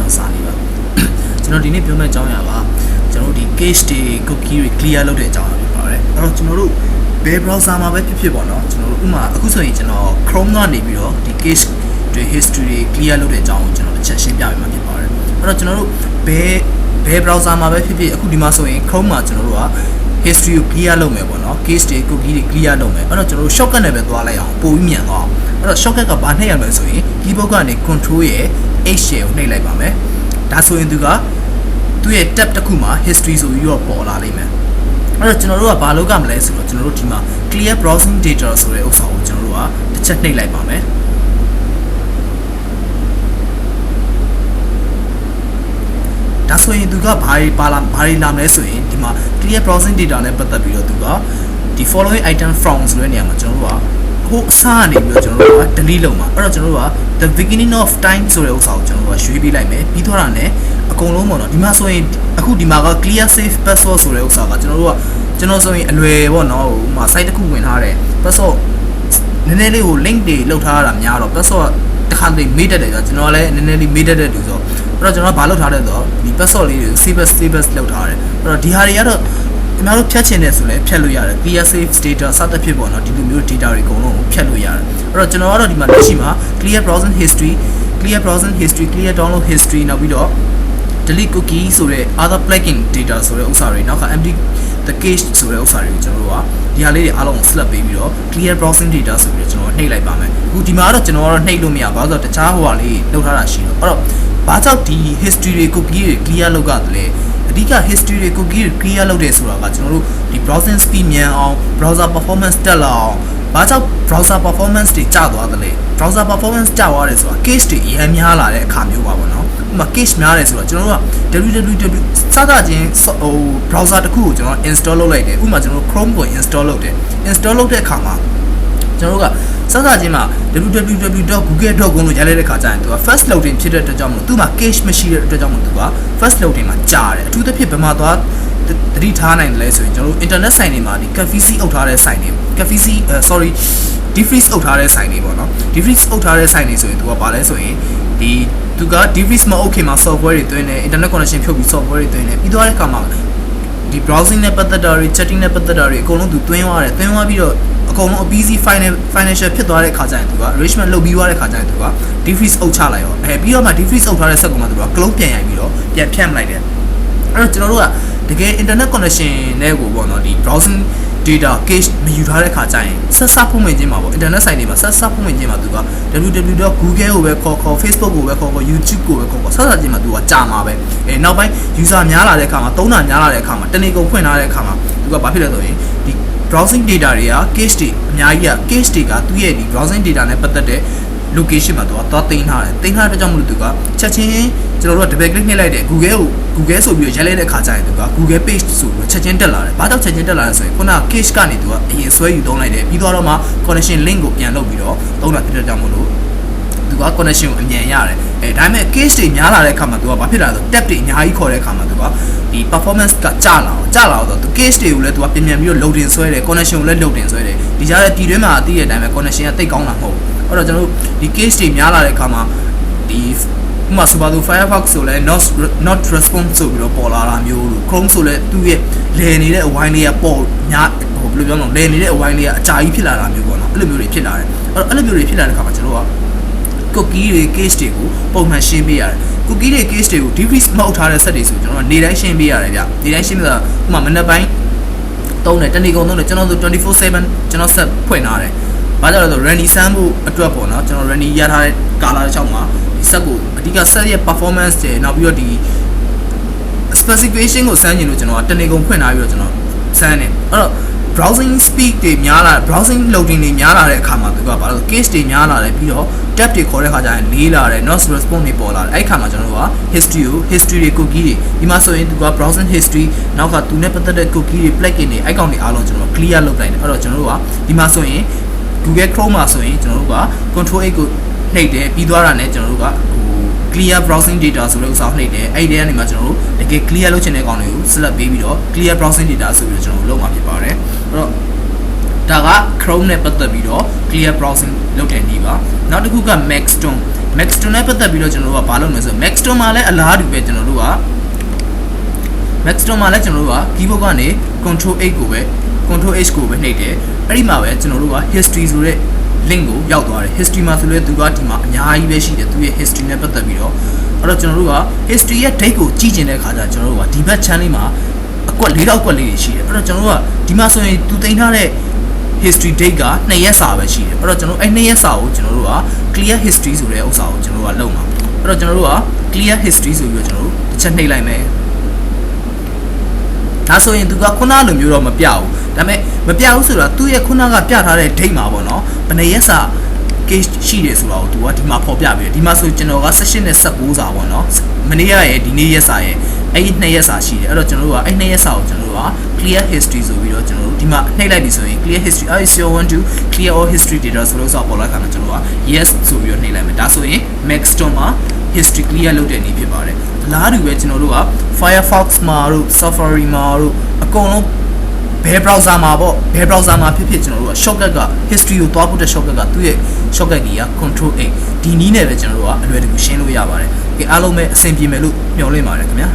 တော်စာလေးပါကျွန်တော်ဒီနေ့ပြောမယ့်အကြောင်းအရာပါကျွန်တော်ဒီ case တွေ cookie တွေ clear လုပ်တဲ့အကြောင်းအရာဖြစ်ပါတယ်အဲ့တော့ကျွန်တော်တို့ဘယ် browser မှာပဲဖြစ်ပေါ့နော်ကျွန်တော်တို့ဥပမာအခုဆိုရင်ကျွန်တော် Chrome ကနေပြီးတော့ဒီ case တွေ history တွေ clear လုပ်တဲ့အကြောင်းကိုကျွန်တော်တစ်ချက်ရှင်းပြပေးမှာဖြစ်ပါတယ်အဲ့တော့ကျွန်တော်တို့ဘယ် browser မှာပဲဖြစ်အခုဒီမှာဆိုရင် Chrome မှာကျွန်တော်တို့က history ကို clear လုပ်မယ်ပေါ့နော် case တွေ cookie တွေ clear လုပ်မယ်အဲ့တော့ကျွန်တော်တို့ shortcut နဲ့ပဲသွားလိုက်အောင်ပိုပြီးမြန်သွားအောင်အဲ့တော့ shortcut ကဘာနှိပ်ရမလဲဆိုရင် keyboard ကနေ control ရဲ့ H ကိုနှိပ်လိုက်ပါမယ်ဒါဆိုရင်သူရဲ့ tab တစ်ခုမှာ history ဆိုပြီးတော့ပေါ်လာလိမ့်မယ်အဲ့တော့ကျွန်တော်တို့ကဘာလုပ်ရမလဲဆိုတော့ကျွန်တော်တို့ဒီမှာ clear browsing data ဆိုတဲ့ဥစ္စာကိုကျွန်တော်တို့ကတစ်ချက်နှိပ်လိုက်ပါမယ်ဒါဆိုရင်သူကဘာတွေလာမလဲဆိုရင်ဒီမှာ clear browsing data နဲ့ပတ်သက်ပြီးတော့သူကဒီ following item from ဆိုတဲ့နေရာမှာကျွန်တော်တို့ကဟိုအစားနေပြီးတော့ကျွန်တော်တို့က delete လုပ်မှာအဲ့တော့ကျွန်တော်တို့က the beginning of time ဆိုတဲ့ဥစ္စာကိုကျွန်တော်တို့ကရွှေ့ပေးလိုက်မယ်ပြီးတော့လည်းအကုန်လုံးပေါ့နော်ဒီမှာဆိုရင်အခုဒီမှာက clear save password ဆိုတဲ့ဥစ္စာကကျွန်တော်ဆိုရင်အလွယ်ပေါ့နော်ဟိုမှာ site တစ်ခုဝင်ထားတယ် password နည်းနည်းလေးကို link တွေလောက်ထားရတာများတော့ password တစ်ခါတည်းမေးတတ်တယ်ကျွန်တော်လည်းနည်းနည်းလေးမေးတတ်တဲ့သူဆိုအဲ့တော့ကျွန်တော်ကဘာလုပ်ထားလဲဆိုတော့ဒီ password လေးတွေ save လောက်ထားတယ်အဲ့တော့ဒီဟာတွေကတော့ကျွန်တော်တို့ဖြတ်ချင်တယ်ဆိုလည်းဖြတ်လို့ရတယ် clear save data စသဖြင့်ပေါ့နော်ဒီလိုမျိုး data တွေအကုန်လုံးကိုဖြတ်လို့ရတယ်အဲ့တော့ကျွန်တော်ကတော့ဒီမှာလက်ရှိမှာ clear browsing history clear download history နောက်ပြီးတော့ delete cookie ဆိုတဲ့ other plugin data ဆိုတဲ့ဥစ္စာတွေနောက်က empty the cache ဆိုတဲ့ဥစ္စာတွေကိုကျွန်တော်တို့ကဒီဟာလေးတွေအားလုံးကို select ပေးပြီးတော့ clear browsing data ဆိုပြီးတော့ကျွန်တော်နှိပ်လိုက်ပါမယ်အခုဒီမှာတော့ကျွန်တော်ကတော့နှိပ်လို့မရဘာလို့ဆိုတော့တခြားဟိုဟာလေးလောက်ထားတာရှိတော့အဲ့တော့ဘာကြောင့်ဒီ history တွေ cookie တွေ clear လုပ်ရတယ်လဲအဓိက history တွေ cookie တွေ clear လုပ်တယ်ဆိုတာကကျွန်တော်တို့ဒီ browsing speed မြန်အောင် browser performance တက်လာအောင်ဘာကြောင့် browser performance တွေကျသွားတယ်လဲ browser performance ကျသွားတယ်ဆိုတာ case တွေအများများလာတဲ့အခါမျိုးပါပေါ့နော်ဥပမာ case များတယ်ဆိုတော့ကျွန်တော်တို့က www စသချင်းဟို browser တစ်ခုကိုကျွန်တော် install လုပ်လိုက်တယ်ဥပမာကျွန်တော်တို့ Chrome ကို install လုပ်တယ် install လုပ်တဲ့အခါမှာကျွန်တော်တို့ကစသချင်းမှာ www.google.com လို့ရလိုက်တဲ့ခါကျရင်သူက first loading ဖြစ်တဲ့အတွက်ကြောင့်မလို့သူမှာ cache မရှိတဲ့အတွက်ကြောင့်မလို့သူက first loading မှာကြာတယ်အထူးသဖြင့်ဘယ်မှာသွားတတိထားနိုင်တယ်လဲဆိုရင်ကျွန်တော်တို့ internet site တွေမှာဒီ Cafezy အုပ်ထားတဲ့ site တွေ Cafezy defreeze အုပ်ထားတဲ့ site တွေပေါ့နော် defreeze အုပ်ထားတဲ့ site တွေဆိုရင်သူကဘာလဲဆိုရင်သူက defreeze မအုပ်ခင်မှာ software တွေတွင်းတယ် internet connection ဖြုတ်ပြီး software တွေတွင်းတယ်ပြီးသွားတဲ့အခါမှာဒီ browsing နဲ့ပတ်သက်တာတွေ chatting နဲ့ပတ်သက်တာတွေအကုန်လုံးသူတွင်းသွားတယ်တွင်းသွားပြီးတော့အကုန်လုံးအပြီးစီး financial ဖြစ်သွားတဲ့အခါကျရင်သူက arrangement လုပ်ပြီးသွားတဲ့အခါကျရင်သူက defreeze အုပ်ချလိုက်ရောပြီးတော့မှ defreeze အုပ်ထားတဲ့ set ကမှသူက clone ပြန်ရိုက်ပြီးတော့ပြန်ဖြတ်လိုက်တယ်အဲ့တော့ကျွန်တော်တို့ကတကယ် internet connection နဲ့ကိုပေါ့နော်ဒီ browsing data cache မယူထားတဲ့ခါကျရင်ဆက်စပ်ဖွင့်ဝင်ခြင်းမှာပေါ့ internet site တွေမှာဆက်စပ်ဖွင့်ဝင်ခြင်းမှာသူက www.google ကိုပဲခေါ် facebook ကိုပဲခေါ် youtube ကိုပဲခေါ်ဆက်စပ်ခြင်းမှာသူကကြာမှာပဲနောက်ပိုင်း user များလာတဲ့အခါမှာသုံးတာများလာတဲ့အခါမှာတနေ့ကုန်ဖွင့်ထားတဲ့အခါမှာသူကဘာဖြစ်လဲဆိုရင်ဒီ browsing data တွေက cache တွေအများကြီးက cache တွေကသူ့ရဲ့ဒီ browsing data နဲ့ပတ်သက်တဲ့ location မှာသူကသွားတင်ထားတယ်တင်ထားတဲ့ကြောင့်မလို့သူကချက်ချင်းကျွန်တော်တို့က double click နှိပ်လိုက်တဲ့ Google ဆိုပြီးရိုက်လိုက်တဲ့ခါကျရင်သူက Google page ဆိုပြီးချက်ချင်းတက်လာတယ်။ဘာကြောင့်ချက်ချင်းတက်လာလဲဆိုရင်ခုနက cache ကနေသူကအရင်ဆွဲယူသုံးလိုက်တယ်ပြီးတော့မှ connection link ကိုပြန်လုပ်ပြီးတော့သုံးတာဖြစ်တဲ့ကြောင့်မလို့သူက connection ကိုအမြန်ရတယ်။ဒါပေမဲ့ cache တွေများလာတဲ့အခါမှာသူကဘာဖြစ်လာလဲဆို tab တွေအများကြီးခေါ်တဲ့အခါမှာသူကဒီ performance ကကျလာအောင်ဆိုတော့သူ cache တွေကိုလည်းသူကပြန်ပြီးတော့ loading ဆွဲတယ် connection ကိုလည်း loading ဆွဲတယ်ဒီကြားထဲပြည်တွင်းမှာအသိတဲ့အတိုင်းပဲ connection ကတိတ်ကောင်းတာမဟုတ်ဘူး။အဲ့တော့ကျွန်တော်တို့ဒီ case တွေများလာတဲ့အခါမှာဒီဥပမာဆိုပါတော့ Firefox ဆိုလဲ not response ဆိုပြီးတော့ပေါ်လာတာမျိုးလို့ Chrome ဆိုလဲသူ့ရဲ့လည်နေတဲ့အဝိုင်းလေးကပေါ်ညာဟိုဘယ်လိုပြောမလဲလည်နေတဲ့အဝိုင်းလေးကအကြာကြီးဖြစ်လာတာမျိုးပေါ့နော်အဲ့လိုမျိုးတွေဖြစ်လာတယ်အဲ့လိုမျိုးတွေဖြစ်လာတဲ့အခါမှာကျွန်တော်က cookie တွေ case တွေကိုပုံမှန်ရှင်းပေးရတယ် cookie တွေ case တွေကို defreeze မဟုတ်ထားတဲ့ set တွေဆိုကျွန်တော်ကနေတိုင်းရှင်းပေးရတယ်ဗျနေတိုင်းရှင်းပေးတာဥပမာမနက်ပိုင်းသုံးတယ်တနေ့ကုန်သုံးတယ်ကျွန်တော်ဆို 24/7 ကျွန်တော် set ဖွင့်ထားတယ်ဘာကြောင့်လဲဆို Randy စမ်းဖို့အတွက်ပေါ့နော်ကျွန်တော် Randy ရထားတဲ့ကာလာတစ်ချောင်းမှာဒီ set ကိုအဓိက set ရဲ့ performance တွေနောက်ပြီးတော့ဒီ specification ကိုစမ်းကျင်လို့ကျွန်တော်ကတနေ့ကုန်ဖွင့်ထားပြီးတော့ကျွန်တော်စမ်းတယ်အဲ့တော့ browsing speed တွေများလာ browsing loading တွေများလာတဲ့အခါမှာသူကဘာလို့ case တွေများလာတယ်ပြီးတော့ tab တွေခေါ်တဲ့ခါကျရင်လေးလာတယ် not response တွေပေါ်လာတယ်အဲ့ခါမှာကျွန်တော်တို့က history တွေ cookie တွေဒီမှာဆိုရင်သူက browsing history နောက်ကသူနဲ့ပတ်သက်တဲ့ cookie တွေ plugin တွေ icon တွေအားလုံးကျွန်တော် clear လုပ်လိုက်တယ်အဲ့တော့ကျွန်တော်တို့ကဒီမှာဆိုရင် Google Chrome မှာဆိုရင်ကျွန်တော်တို့က control 8ကိုနှိပ်တယ်ပြီးသွားတာနဲ့ကျွန်တော်တို့ကclear browsing data ဆိုတဲ့ဥစ္စာနှိပ်တယ်အဲ့ဒီကနေမှကျွန်တော်တို့တကယ် clear လုပ်ချင်တဲ့ကောင်တွေကို select ပေးပြီးတော့ clear browsing data ဆိုပြီးတော့ကျွန်တော်တို့လုပ်မှာဖြစ်ပါတယ်အဲ့တော့ဒါက Chrome နဲ့ပတ်သက်ပြီးတော့ clear browsing လုပ်တဲ့နည်းပါနောက်တစ်ခုက Maxstone Maxstone နဲ့ပတ်သက်ပြီးတော့ကျွန်တော်တို့ကဘာလုပ်မလဲဆိုတော့ Maxstone မှာလည်းအလားတူပဲကျွန်တော်တို့က Maxstone မှာလည်းကျွန်တော်တို့က keyboard ကနေ Control H ကိုပဲ Control H ကိုပဲနှိပ်တယ်အဲ့ဒီမှာပဲကျွန်တော်တို့က history ဆိုတဲ့ link ကိုရောက်သွားတယ် history မှာဆိုလဲသူကဒီမှာအများကြီးပဲရှိတယ်သူရဲ့ history နဲ့ပတ်သက်ပြီးတော့အဲ့တော့ကျွန်တော်တို့က history ရဲ့ date ကိုကြည့်ကျင်တဲ့အခါကျကျွန်တော်တို့ကဒီဘက် channel မှာအကွက်၄လောက်ကွက်လေးတွေရှိတယ်အဲ့တော့ကျွန်တော်တို့ကဒီမှာဆိုရင်သူတင်ထားတဲ့ history date က2ရက်စာပဲရှိတယ်အဲ့တော့ကျွန်တော်အဲ့2ရက်စာကိုကျွန်တော်တို့က clear history ဆိုတဲ့ဥစ္စာကိုကျွန်တော်တို့ကလုပ်မှာအဲ့တော့ကျွန်တော်တို့က clear history ဆိုပြီးတော့ကျွန်တော်တို့တစ်ချက်နှိပ်လိုက်မယ်ဒါဆိုရင်သူကခုနလိုမျိုးတော့မပြဘူးဒါပေမဲ့မပြဘူးဆိုတော့သူ့ရဲ့ခုနကပြထားတဲ့ date မှာပေါ့နော်ဘယ်နှစ်ရက်စာ case ရှိတယ်ဆိုတော့သူကဒီမှာဖော်ပြပြီးဒီမှာဆိုကျွန်တော်က18နဲ့19စာပေါ့နော်မနေ့ကရဲ့ဒီနေ့ရက်စာရဲ့အဲ့ဒီ2ရက်စာရှိတယ်အဲ့တော့ကျွန်တော်တို့ကအဲ့2ရက်စာကိုကျွန်တော်တို့က clear history ဆိုပြီးတော့ကျွန်တော်တို့ဒီမှာနှိပ်လိုက်ပြီဆိုရင် clear history I still want to clear all history data ဆိုလို့ဆိုပေါ်လာတာကျွန်တော်တို့က yes ဆိုပြီးတော့နှိပ်လိုက်မယ်ဒါဆိုရင် Maxstone မှာ history clear လုပ်တဲ့နည်းဖြစ်ပါတယ်အလားတူပဲကျွန်တော်တို့က Firefox မှာတို့ Safari မှာတို့အကုန်လုံးဘယ် browser မှာပေါ့ဘယ် browser မှာဖြစ်ဖြစ်ကျွန်တော်တို့က shortcut က history ကိုတွားဖို့တဲ့ shortcut ကသူ့ရဲ့ shortcut key က control A ဒီနည်းနဲ့ပဲကျွန်တော်တို့ကအလွယ်တကူရှင်းလို့ရပါတယ်။ကဲအားလုံးပဲအဆင်ပြေမယ်လို့မျှော်လင့်ပါတယ်ခင်ဗျာ။